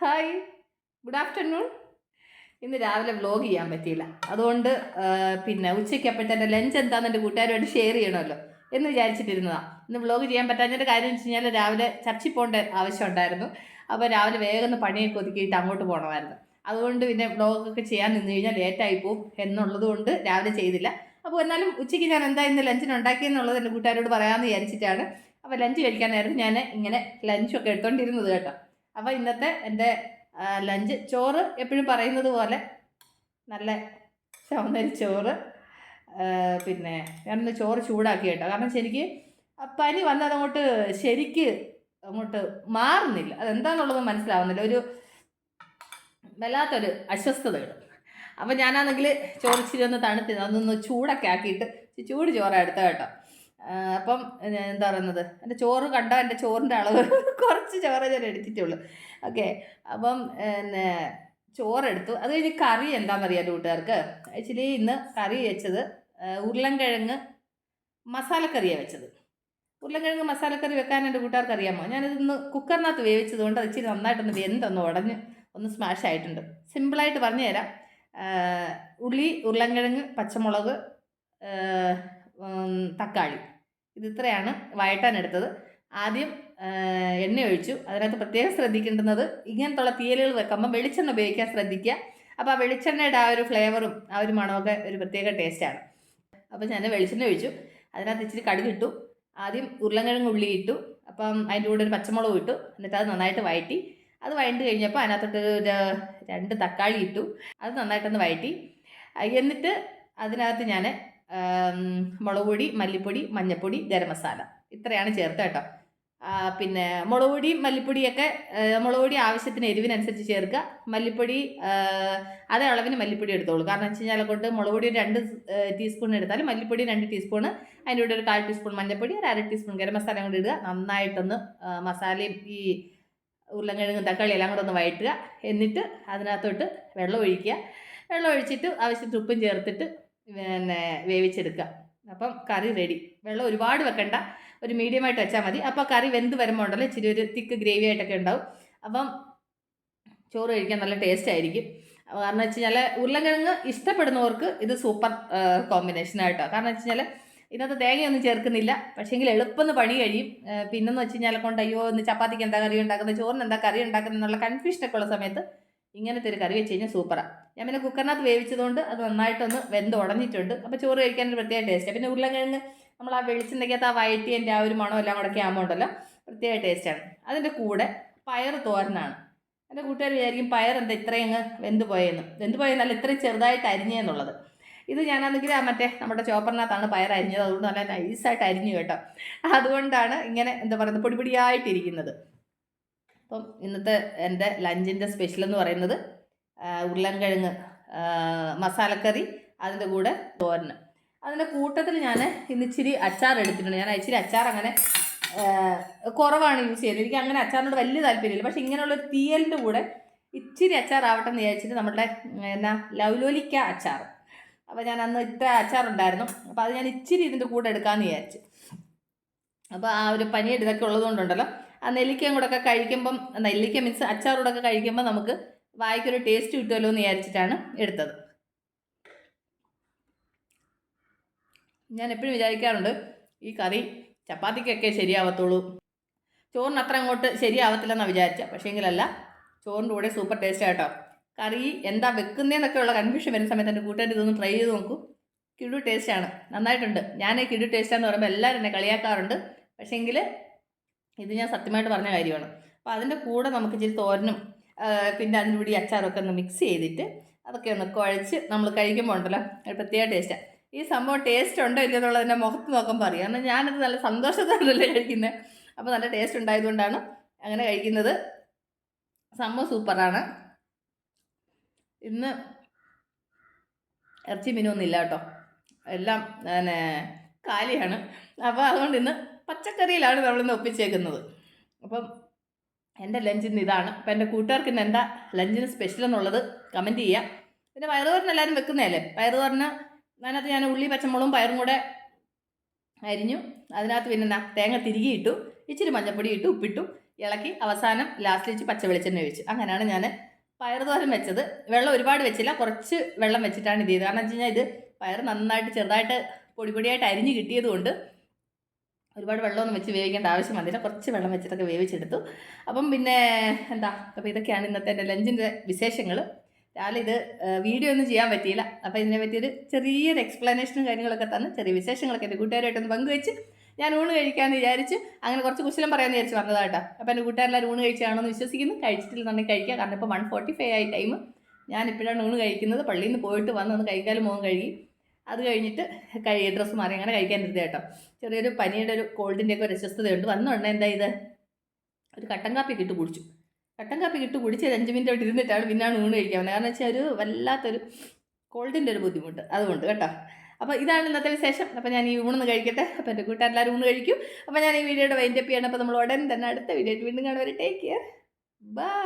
Hi, good afternoon. ഇന്ന് രാവിലെ vlog ചെയ്യാൻ പറ്റിയില്ല. അതുകൊണ്ട് പിന്നെ ഉച്ചയ്ക്കപ്പോഴത്തെ ലഞ്ച് എന്താണെന്ന് എൻ്റെ കൂട്ടുകാരുമായിട്ട് ഷെയർ ചെയ്യണമല്ലോ എന്ന് വിചാരിച്ചിട്ടിരുന്നതാണ്. ഇന്ന് വ്ലോഗ് ചെയ്യാൻ പറ്റാഞ്ഞൊരു കാര്യം എന്ന് വെച്ച് കഴിഞ്ഞാൽ രാവിലെ ചർച്ചിൽ പോകേണ്ട ആവശ്യം ഉണ്ടായിരുന്നു. അപ്പോൾ രാവിലെ വേഗം ഒന്ന് പണിയൊക്കെ ഒതുക്കിയിട്ട് അങ്ങോട്ട് പോകണമായിരുന്നു. അതുകൊണ്ട് പിന്നെ വ്ലോഗൊക്കെ ചെയ്യാൻ നിന്ന് കഴിഞ്ഞാൽ ലേറ്റായി പോകും എന്നുള്ളത് കൊണ്ട് രാവിലെ ചെയ്തില്ല. അപ്പോൾ എന്നാലും ഉച്ചയ്ക്ക് ഞാൻ എന്താ ഇന്ന് ലഞ്ചിന് ഉണ്ടാക്കിയെന്നുള്ളത് എൻ്റെ കൂട്ടുകാരോട് പറയാമെന്ന് വിചാരിച്ചിട്ടാണ്. അപ്പോൾ ലഞ്ച് കഴിക്കാനായിരുന്നു ഞാൻ ഇങ്ങനെ ലഞ്ചൊക്കെ എടുത്തോണ്ടിരുന്നത് കേട്ടോ. അപ്പോൾ ഇന്നത്തെ എൻ്റെ ലഞ്ച് ചോറ് എപ്പോഴും പറയുന്നത് പോലെ നല്ല ചുവന്നരി ചോറ്. പിന്നെ ഞാനൊന്ന് ചോറ് ചൂടാക്കി കേട്ടോ. കാരണം ശരിക്ക് പനി വന്നത് അങ്ങോട്ട് ശരിക്ക് അങ്ങോട്ട് മാറുന്നില്ല. അതെന്താണെന്നുള്ളത് മനസ്സിലാവുന്നില്ല. ഒരു വല്ലാത്തൊരു അസ്വസ്ഥതകൾ. അപ്പോൾ ഞാനാണെങ്കിൽ ചോറ് ഇച്ചിരി ഒന്ന് തണുത്തി അതൊന്ന് ചൂടൊക്കെ ആക്കിയിട്ട് ചൂട് ചോറാണ് എടുത്ത കേട്ടോ. അപ്പം എന്താ പറയുന്നത്, എൻ്റെ ചോറ് കണ്ടോ, എൻ്റെ ചോറിൻ്റെ അളവ് കുറച്ച് ചോറ് ഞാൻ എടുത്തിട്ടുള്ളൂ. ഓക്കെ, അപ്പം പിന്നെ ചോറെടുത്തു. അത് കഴിഞ്ഞ് കറി എന്താണെന്നറിയാം കൂട്ടുകാർക്ക്. ആക്ച്വലി ഇന്ന് കറി വെച്ചത് ഉരുളൻകിഴങ്ങ് മസാലക്കറിയാണ് വെച്ചത്. ഉരുളൻകിഴങ്ങ് മസാലക്കറി വെക്കാൻ എൻ്റെ കൂട്ടുകാർക്ക് അറിയാമോ? ഞാനിതൊന്ന് കുക്കറിനകത്ത് വേവിച്ചത് കൊണ്ട് അത് ഇച്ചിരി നന്നായിട്ടൊന്ന് വെന്തൊന്ന് ഉടഞ്ഞ് ഒന്ന് സ്മാഷ് ആയിട്ടുണ്ട്. സിമ്പിളായിട്ട് പറഞ്ഞു തരാം. ഉള്ളി, ഉരുളൻകിഴങ്ങ്, പച്ചമുളക്, തക്കാളി, ഇത് ഇത്രയാണ് വഴറ്റാനെടുത്തത്. ആദ്യം എണ്ണ ഒഴിച്ചു. അതിനകത്ത് പ്രത്യേകം ശ്രദ്ധിക്കേണ്ടുന്നത്, ഇങ്ങനത്തുള്ള തീയലുകൾ വെക്കുമ്പോൾ വെളിച്ചെണ്ണ ഉപയോഗിക്കാൻ ശ്രദ്ധിക്കുക. അപ്പോൾ ആ വെളിച്ചെണ്ണയുടെ ആ ഒരു ഫ്ലേവറും ആ ഒരു മണമൊക്കെ ഒരു പ്രത്യേക ടേസ്റ്റാണ്. അപ്പോൾ ഞാൻ വെളിച്ചെണ്ണ ഒഴിച്ചു. അതിനകത്ത് ഇച്ചിരി കടുക് ഇട്ടു. ആദ്യം ഉരുളൻകിഴങ്ങ് ഉള്ളി ഇട്ടു. അപ്പം അതിൻ്റെ കൂടെ ഒരു പച്ചമുളക് ഇട്ടു. എന്നിട്ട് അത് നന്നായിട്ട് വഴറ്റി. അത് വഴണ്ട് കഴിഞ്ഞപ്പോൾ അതിനകത്തോട്ട് ഒരു 2 തക്കാളി ഇട്ടു. അത് നന്നായിട്ടൊന്ന് വഴറ്റി. എന്നിട്ട് അതിനകത്ത് ഞാൻ മുളക് പൊടി, മല്ലിപ്പൊടി, മഞ്ഞൾപ്പൊടി, ഗരം മസാല ഇത്രയാണ് ചേർത്ത് കേട്ടോ. പിന്നെ മുളക് പൊടി, മല്ലിപ്പൊടിയൊക്കെ മുളക് പൊടി ആവശ്യത്തിന് എരിവിനനുസരിച്ച് ചേർക്കുക. മല്ലിപ്പൊടി അതേ അളവിന് മല്ലിപ്പൊടി എടുത്തോളൂ. കാരണം വെച്ച് കഴിഞ്ഞാൽ കൊണ്ട് മുളക് പൊടി 2 ടീസ്പൂൺ എടുത്താലും മല്ലിപ്പൊടി 2 ടീസ്പൂണ്, അതിൻ്റെ കൂടെ ഒരു 1/4 ടീസ്പൂൺ മഞ്ഞൾപ്പൊടി, ഒരു 1/2 ടീസ്പൂൺ ഗരം മസാല കൊണ്ട് ഇടുക. നന്നായിട്ടൊന്ന് മസാലയും ഈ ഉരുളൻകിഴങ്ങും തക്കാളി എല്ലാം കൂടെ ഒന്ന് വഴറ്റുക. എന്നിട്ട് അതിനകത്തോട്ട് വെള്ളം ഒഴിക്കുക. വെള്ളം ഒഴിച്ചിട്ട് ആവശ്യത്തിന് ഉപ്പും ചേർത്തിട്ട് പിന്നെ വേവിച്ചെടുക്കുക. അപ്പം കറി റെഡി. വെള്ളം ഒരുപാട് വെക്കണ്ട, ഒരു മീഡിയമായിട്ട് വെച്ചാൽ മതി. അപ്പോൾ കറി വെന്ത് വരുമ്പോൾ ഉണ്ടല്ലോ ഇച്ചിരി ഒരു തിക്ക് ഗ്രേവി ആയിട്ടൊക്കെ ഉണ്ടാവും. അപ്പം ചോറ് കഴിക്കാൻ നല്ല ടേസ്റ്റ് ആയിരിക്കും. കാരണം വെച്ച് കഴിഞ്ഞാൽ ഉരുളൻകിഴങ്ങ് ഇഷ്ടപ്പെടുന്നവർക്ക് ഇത് സൂപ്പർ കോമ്പിനേഷനായിട്ടോ. കാരണം വെച്ച് കഴിഞ്ഞാൽ ഇതിനകത്ത് തേങ്ങയൊന്നും ചേർക്കുന്നില്ല. പക്ഷേങ്കിൽ എളുപ്പമെന്ന് പണി കഴിയും. പിന്നെന്ന് വെച്ച് കഴിഞ്ഞാൽ കൊണ്ട് അയ്യോ ഇന്ന് ചപ്പാത്തിക്ക് എന്താ കറി ഉണ്ടാക്കുന്നത്, ചോറിന് എന്താ കറി ഉണ്ടാക്കുന്നത് എന്നുള്ള കൺഫ്യൂഷനൊക്കെ ഉള്ള സമയത്ത് ഇങ്ങനത്തെ ഒരു കറി വെച്ച് കഴിഞ്ഞാൽ സൂപ്പറാണ്. ഞാൻ പിന്നെ കുക്കറിനകത്ത് വേവിച്ചതുകൊണ്ട് അത് നന്നായിട്ടൊന്ന് വെന്ത് ഉടഞ്ഞിട്ടുണ്ട്. അപ്പോൾ ചോറ് കഴിക്കാൻ ഒരു പ്രത്യേക ടേസ്റ്റാണ്. പിന്നെ ഉരുളൻകിഴങ്ങ് നമ്മൾ ആ വെളിച്ചെണ്ണയ്ക്കകത്ത് ആ വഴറ്റിയതിൻ്റെ ആ ഒരു മണം എല്ലാം കൂടെ ആകുമ്പോൾ ഉണ്ടല്ലോ പ്രത്യേക ടേസ്റ്റാണ്. അതിൻ്റെ കൂടെ പയർ തോരനാണ്. എൻ്റെ കൂട്ടുകാർ വിചാരിക്കും പയർ എന്താ ഇത്രയും വെന്ത് പോയെന്നല്ല, ഇത്രയും ചെറുതായിട്ട് അരിഞ്ഞെന്നുള്ളത്. ഇത് ഞാനാണെങ്കിൽ മറ്റേ നമ്മുടെ ചോപ്പറിനകത്താണ് പയർ അരിഞ്ഞത്. അതുകൊണ്ട് നല്ല നൈസായിട്ട് അരിഞ്ഞു കേട്ടോ. അതുകൊണ്ടാണ് ഇങ്ങനെ എന്താ പറയുന്നത് പൊടിപൊടിയായിട്ടിരിക്കുന്നത്. അപ്പം ഇന്നത്തെ എൻ്റെ ലഞ്ചിൻ്റെ സ്പെഷ്യൽ എന്ന് പറയുന്നത് ഉരുളൻകിഴങ്ങ് മസാലക്കറി, അതിൻ്റെ കൂടെ തോരന്. അതിൻ്റെ കൂട്ടത്തിൽ ഞാൻ ഇന്നിച്ചിരി അച്ചാർ എടുത്തിട്ടുണ്ട്. ഞാൻ ഇച്ചിരി അച്ചാർ അങ്ങനെ കുറവാണ് യൂസ് ചെയ്യുന്നത്. എനിക്ക് അങ്ങനെ അച്ചാറിനോട് വലിയ താല്പര്യമില്ല. പക്ഷേ ഇങ്ങനെയുള്ളൊരു തീയലിൻ്റെ കൂടെ ഇച്ചിരി അച്ചാറാവട്ടെ എന്ന് വിചാരിച്ചിട്ട് നമ്മുടെ ലൗലോലിക്ക അച്ചാർ. അപ്പോൾ ഞാൻ അന്ന് ഇത്ര അച്ചാറുണ്ടായിരുന്നു. അപ്പോൾ അത് ഞാൻ ഇച്ചിരി ഇതിൻ്റെ കൂടെ എടുക്കാമെന്ന് വിചാരിച്ചു. അപ്പോൾ ആ ഒരു പനിയുടെ ഇതൊക്കെ ഉള്ളതുകൊണ്ടുണ്ടല്ലോ ആ നെല്ലിക്കയും കൂടെ ഒക്കെ കഴിക്കുമ്പം, നെല്ലിക്ക മീൻസ് അച്ചാറൂടൊക്കെ കഴിക്കുമ്പോൾ നമുക്ക് വായിക്കൊരു ടേസ്റ്റ് കിട്ടുമല്ലോ എന്ന് വിചാരിച്ചിട്ടാണ് എടുത്തത്. ഞാൻ എപ്പോഴും വിചാരിക്കാറുണ്ട് ഈ കറി ചപ്പാത്തിക്കൊക്കെ ശരിയാവത്തുള്ളൂ, ചോറിന് അത്ര അങ്ങോട്ട് ശരിയാവത്തില്ലെന്നാണ് വിചാരിച്ചത്. പക്ഷേ എങ്കിലല്ല, ചോറിൻ്റെ കൂടെ സൂപ്പർ ടേസ്റ്റ് കേട്ടോ. കറി എന്താ വെക്കുന്നതെന്നൊക്കെയുള്ള കൺഫ്യൂഷൻ വരുന്ന സമയത്ത് എൻ്റെ കൂട്ടുകാർ ഇതൊന്ന് ട്രൈ ചെയ്ത് നോക്കൂ. കിടു ടേസ്റ്റാണ്, നന്നായിട്ടുണ്ട്. ഞാൻ കിടു ടേസ്റ്റാന്ന് പറയുമ്പോൾ എല്ലാവരും എന്നെ കളിയാക്കാറുണ്ട്. പക്ഷേങ്കിൽ ഇത് ഞാൻ സത്യമായിട്ട് പറഞ്ഞ കാര്യമാണ്. അപ്പോൾ അതിൻ്റെ കൂടെ നമുക്ക് ഇച്ചിരി തോരനും പിന്നെ അതിൻ്റെ കൂടി അച്ചാറൊക്കെ ഒന്ന് മിക്സ് ചെയ്തിട്ട് അതൊക്കെ ഒന്ന് കുഴച്ച് നമ്മൾ കഴിക്കുമ്പോൾ ഉണ്ടല്ലോ ഒരു പ്രത്യേക ടേസ്റ്റാണ്. ഈ സംഭവം ടേസ്റ്റ് ഉണ്ടോ ഇല്ല എന്നുള്ളത് എൻ്റെ മുഖത്ത് നോക്കുമ്പോൾ അറിയാം. കാരണം ഞാനത് നല്ല സന്തോഷത്തോടല്ലേ കഴിക്കുന്നത്. അപ്പോൾ നല്ല ടേസ്റ്റ് ഉണ്ടായതുകൊണ്ടാണ് അങ്ങനെ കഴിക്കുന്നത്. സംഭവം സൂപ്പറാണ്. ഇന്ന് ഇറച്ചി മീനൊന്നും ഇല്ല കേട്ടോ, എല്ലാം പിന്നെ കാലിയാണ്. അപ്പോൾ അതുകൊണ്ട് ഇന്ന് പച്ചക്കറിയിലാണ് നമ്മളിന്ന് ഒപ്പിച്ചേക്കുന്നത്. അപ്പം എൻ്റെ ലഞ്ചിന് ഇതാണ്. അപ്പം എൻ്റെ കൂട്ടുകാർക്ക് ഇന്ന് എന്താ ലഞ്ചിന് സ്പെഷ്യൽ എന്നുള്ളത് കമൻറ്റ് ചെയ്യാം. പിന്നെ പയറുതോരൻ എല്ലാവരും വെക്കുന്നതല്ലേ, പയറുതോരന് അതിനകത്ത് ഞാൻ ഉള്ളി പച്ചമുളകും പയറും കൂടെ അരിഞ്ഞു. അതിനകത്ത് പിന്നെ തേങ്ങ തിരികെ ഇട്ടു, ഇച്ചിരി മഞ്ഞൾപ്പൊടി ഇട്ടു, ഉപ്പിട്ടു. ഇളക്കി അവസാനം ലാസ്റ്റ് വെച്ച് പച്ച വെളിച്ചെണ്ണ ഒഴിച്ചു. അങ്ങനെയാണ് ഞാൻ പയറുതോരൻ വെച്ചത്. വെള്ളം ഒരുപാട് വെച്ചില്ല, കുറച്ച് വെള്ളം വെച്ചിട്ടാണ് ഇത് ചെയ്തത്. കാരണം വെച്ച് കഴിഞ്ഞാൽ ഇത് പയർ നന്നായിട്ട് ചെറുതായിട്ട് പൊടിയായിട്ട് അരിഞ്ഞ് കിട്ടിയതുകൊണ്ട് ഒരുപാട് വെള്ളമൊന്നും വെച്ച് വേവിക്കേണ്ട ആവശ്യം വന്നില്ല. കുറച്ച് വെള്ളം വെച്ചിട്ടൊക്കെ വേവിച്ചെടുത്തു. അപ്പം പിന്നെ എന്താ, അപ്പോൾ ഇതൊക്കെയാണ് ഇന്നത്തെ എൻ്റെ ലഞ്ചിൻ്റെ വിശേഷങ്ങൾ. രാവിലെ ഇത് വീഡിയോ ഒന്നും ചെയ്യാൻ പറ്റിയില്ല. അപ്പോൾ ഇതിനെ പറ്റിയൊരു ചെറിയൊരു എക്സ്പ്ലനേഷനും കാര്യങ്ങളൊക്കെ തന്ന് ചെറിയ വിശേഷങ്ങളൊക്കെ എൻ്റെ കൂട്ടുകാരായിട്ടൊന്ന് പങ്കുവെച്ച് ഞാൻ ഊണ് കഴിക്കാമെന്ന് വിചാരിച്ച് അങ്ങനെ കുറച്ച് കുശലം പറയാമെന്ന് വിചാരിച്ച് വന്നതാട്ടോ. അപ്പോൾ എൻ്റെ കൂട്ടുകാരെല്ലാവരും ഊണ് കഴിച്ചാണെന്ന് വിശ്വസിക്കുന്നു. കഴിച്ചിട്ടില്ലെന്നുണ്ടെങ്കിൽ കഴിക്കുക. കാരണം ഇപ്പോൾ 1:45 ആയി ടൈം. ഞാനിപ്പോഴാണ് ഊണ് കഴിക്കുന്നത്. പള്ളിയിൽ നിന്ന് പോയിട്ട് വന്ന് കൈകാലും മുഖം കഴുകി അത് കഴിഞ്ഞിട്ട് ഡ്രസ്സ് മാറി അങ്ങനെ കഴിക്കാനിരുന്നത് കേട്ടോ. ചെറിയൊരു പനിയുടെ ഒരു കോൾഡിൻ്റെയൊക്കെ ഒരു അസ്വസ്ഥതയുണ്ട്. വന്നോണ്ടേ എന്താ ഇത് ഒരു കട്ടൻ കാപ്പി ഇട്ട് കുടിച്ചു. കട്ടൻ കാപ്പി ഇട്ട് കുടിച്ച് 5 മിനിറ്റ് അവിടെ ഇരുന്നിട്ടാണ് പിന്നാണ് ഊണ് കഴിക്കാൻ വന്നത്. കാരണം വെച്ചാൽ ഒരു വല്ലാത്തൊരു കോൾഡിൻ്റെ ഒരു ബുദ്ധിമുട്ട് അതുകൊണ്ട് കേട്ടോ. അപ്പോൾ ഇതാണ് ഇന്നത്തെ വിശേഷം. അപ്പോൾ ഞാൻ ഈ ഊണൊന്ന് കഴിക്കട്ടെ. അപ്പോൾ എൻ്റെ കൂട്ടുകാരെല്ലാവരും ഊണ് കഴിക്കും. അപ്പോൾ ഞാൻ ഈ വീഡിയോയുടെ വൈൻഡപ്പ് ചെയ്യണം. അപ്പോൾ നമ്മൾ ഉടൻ തന്നെ അടുത്ത വീഡിയോ ആയിട്ട് വീണ്ടും കാണുവരെ. Take care, by.